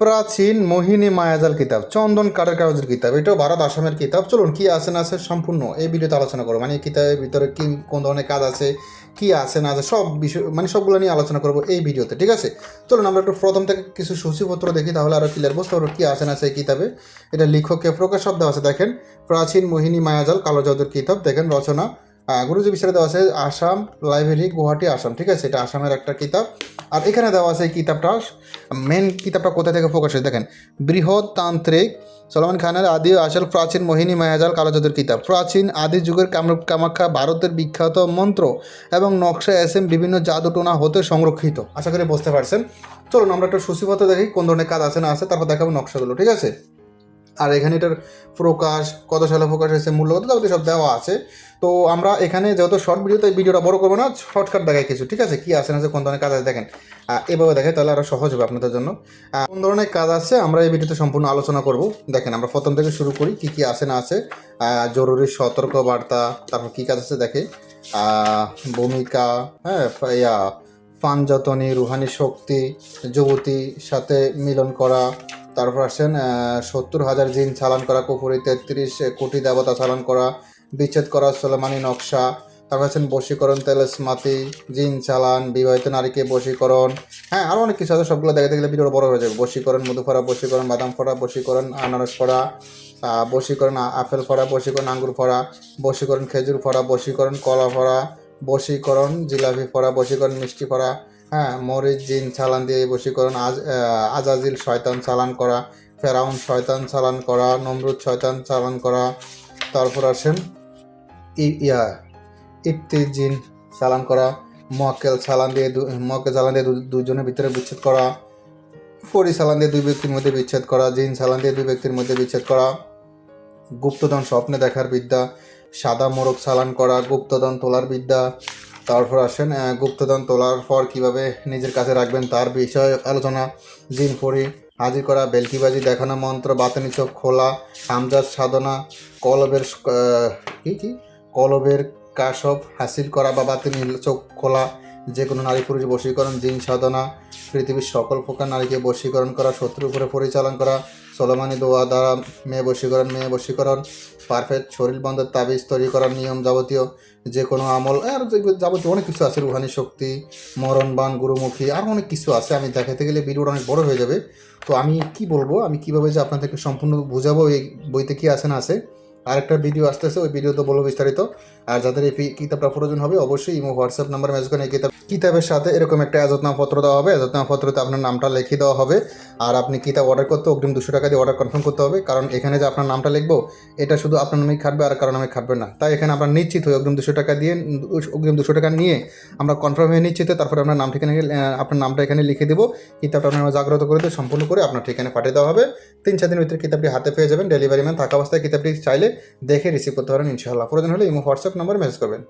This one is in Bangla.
প্রাচীন মোহিনী মায়াজাল কিতাব, চন্দন কাঠের কাগজের কিতাব, এটাও ভারত আসামের কিতাব। চলুন কি আছে না আছে সম্পূর্ণ এই ভিডিওতে আলোচনা করবো। মানে এই কিতাবের ভিতরে কি কোন ধরনের কাজ আছে, কি আছে না আছে, সব বিষয় মানে সবগুলো নিয়ে আলোচনা করবো এই ভিডিওতে, ঠিক আছে? চলুন আমরা একটু প্রথম থেকে কিছু সূচিপত্র দেখি, তাহলে আরও ক্লিয়ার বুঝতে পারবো কী আছে না আছে এই কিতাবে। এটা লেখককে প্রকাশ শব্দ আছে, দেখেন প্রাচীন মোহিনী মায়াজাল কালো জাদুর কিতাব, দেখেন রচনা গুরুজি বিস্তারে দেওয়া আছে আসাম লাইব্রেরি, গুয়াহাটি, আসাম, ঠিক আছে? এটা আসামের একটা কিতাব। আর এখানে দেওয়া আছে এই কিতাবটা, মেন কিতাবটা কোথা থেকে প্রকাশ হয়েছে দেখেন, বৃহৎতান্ত্রিক সলমান খানের আদি আসল প্রাচীন মোহিনী মায়াজাল কালো জাদুর কিতাব। প্রাচীন আদি যুগের কামরূপ কামাখ্যা ভারতের বিখ্যাত মন্ত্র এবং নকশা এসএম বিভিন্ন জাদুটোনা হতে সংরক্ষিত। আশা করি বুঝতে পারছেন। চলুন আমরা একটা সূচিপত্র দেখি কোন ধরনের কাজ আছে না আছে, তারপর দেখাবো নকশাগুলো, ঠিক আছে? আর এখানে এটার প্রকাশ কত সালে প্রকাশ হয়েছে, মূল্যগত যাবতীয় সব দেওয়া আছে। তো আমরা এখানে যেহেতু শর্ট ভিডিও, তাই ভিডিওটা বড় করবো না, শর্টকাট দেখায় কিছু, ঠিক আছে? কী আছে না আছে, কোন ধরনের কাজ আছে দেখেন, এভাবে দেখে তাহলে আরও সহজ হবে আপনাদের জন্য। কোন ধরনের কাজ আছে আমরা এই ভিডিওতে সম্পূর্ণ আলোচনা করব। দেখেন আমরা প্রথম থেকে শুরু করি, কী কী আছে না আছে। জরুরি সতর্ক বার্তা, তারপর কী কাজ আছে দেখে, ভূমিকা, হ্যাঁ, পাঞ্জতনী রুহানি শক্তি, যুবতীর সাথে মিলন করা, তারপর আসেন 70,000 জিন চালান করা, কুফুরি 33 কোটি দেবতা চালান করা, বিচ্ছেদ করা সোলেমানি নকশা, তারপর আছেন বশীকরণ তেলসমাতি, জিন চালান, বিবাহিত নারীকে বশীকরণ, হ্যাঁ আরও অনেক কিছু আছে, সবগুলো দেখাতে গেলে ভিডিও বড় হয়ে যাবে। বশীকরণ মধু ফড়া, বশীকরণ বাদাম ফড়া, বশীকরণ আনারস ফড়া, বশীকরণ আপেল ফড়া, বশীকরণ আঙ্গুর ফড়া, বশীকরণ খেজুর ফড়া, বশীকরণ কলা ফড়া, বশীকরণ জিলাপি ফড়া, বশীকরণ মিষ্টি ফড়া, হ্যাঁ মরিচ জিন চালান দিয়ে বশীকরণ, আজাজিল শয়তান চালান করা, ফেরাউন শয়তান চালান করা, নমরুদ শয়তান চালান করা, তারপর আসেন ইফতি জিন চালান করা, মক্কেল চালান দিয়ে দুজনের ভিতরে বিচ্ছেদ করা, ফরি চালান দিয়ে দুই ব্যক্তির মধ্যে বিচ্ছেদ করা, জিন চালান দিয়ে দুই ব্যক্তির মধ্যে বিচ্ছেদ করা, গুপ্তধন স্বপ্নে দেখার বিদ্যা, সাদা মোরগ চালান করা, গুপ্তধন তোলার বিদ্যা। তারপর আসেন গুপ্তধন তোলার পর কীভাবে নিজের কাছে রাখবেন তার বিষয়ে আলোচনা, জিন ফরি হাজির করা, বেলকিবাজি দেখানো মন্ত্র, বাতানি চোখ খোলা, হামজার সাধনা, কলবের কলবের কাশব হাসিল করা বা বাতিনি চোখ খোলা, যে কোনো নারী পুরুষ বশীকরণ, জিন সাধনা, পৃথিবীর সকল প্রকার নারীকে বশীকরণ করা, শত্রুর উপরে পরিচালন করা, সোলেমানি দোয়া দ্বারা মেয়ে বশীকরণ, পারফেক্ট শরীর বন্ধের তাবিজ তৈরি করার নিয়ম, যাবতীয় যে কোনো আমল, আর যাবতীয় অনেক কিছু আছে, রুহানি শক্তি, মরণবান, গুরুমুখী, আর অনেক কিছু আছে। আমি দেখাতে গেলে ভিডিওটা অনেক বড় হয়ে যাবে। তো আমি কি বলবো, আমি কীভাবে যে আপনাদেরকে সম্পূর্ণ বোঝাবো এই বইতে কী আছে না আছে। আরেকটা ভিডিও আসতেছে, ওই ভিডিওতে বলবো বিস্তারিত। আর যাদের এই কিতাবটা প্রয়োজন হবে অবশ্যই ইমো হোয়াটসঅ্যাপ নাম্বার মেসেজ করেন। এই কিতাবের সাথে এরকম একটা এজাজতনামাপত্র দেওয়া হবে, এজাজতনামাপত্রতে আপনার নামটা লিখে দেওয়া হবে। আর আপনি কিতাব অর্ডার করতে অগ্রিম 200 টাকা দিয়ে অর্ডার কনফার্ম করতে হবে, কারণ এখানে যে আপনার নামটা লিখবো এটা শুধু আপনার নামেই খাটবে, আর কারণ নামে খাটবে না। তাই এখানে আমরা নিশ্চিত হয়ে অগ্রিম 200 টাকা দিয়ে অগ্রিম 200 টাকা নিয়ে আমরা কনফার্ম হয়ে নিশ্চিত, তারপরে আপনার নাম ঠিকানা আপনার নামটা এখানে লিখে দেবো। কিতাবটা আপনার জাগ্রত করে দিয়ে সম্পূর্ণ করে আপনার ঠিকানা পাঠিয়ে দেওয়া হবে। 3-4 দিনের ভিতরে কিতাবটি হাতে পেয়ে যাবেন। ডেলিভারি ম্যান থাকা অবস্থায় কিতাবটি চাইলে দেখে রিসিভ করতে পারেন ইনশাআল্লাহ। প্রয়োজন হলে ইমো হোয়াটসঅ্যাপ নাম্বার মেসেজ করবেন।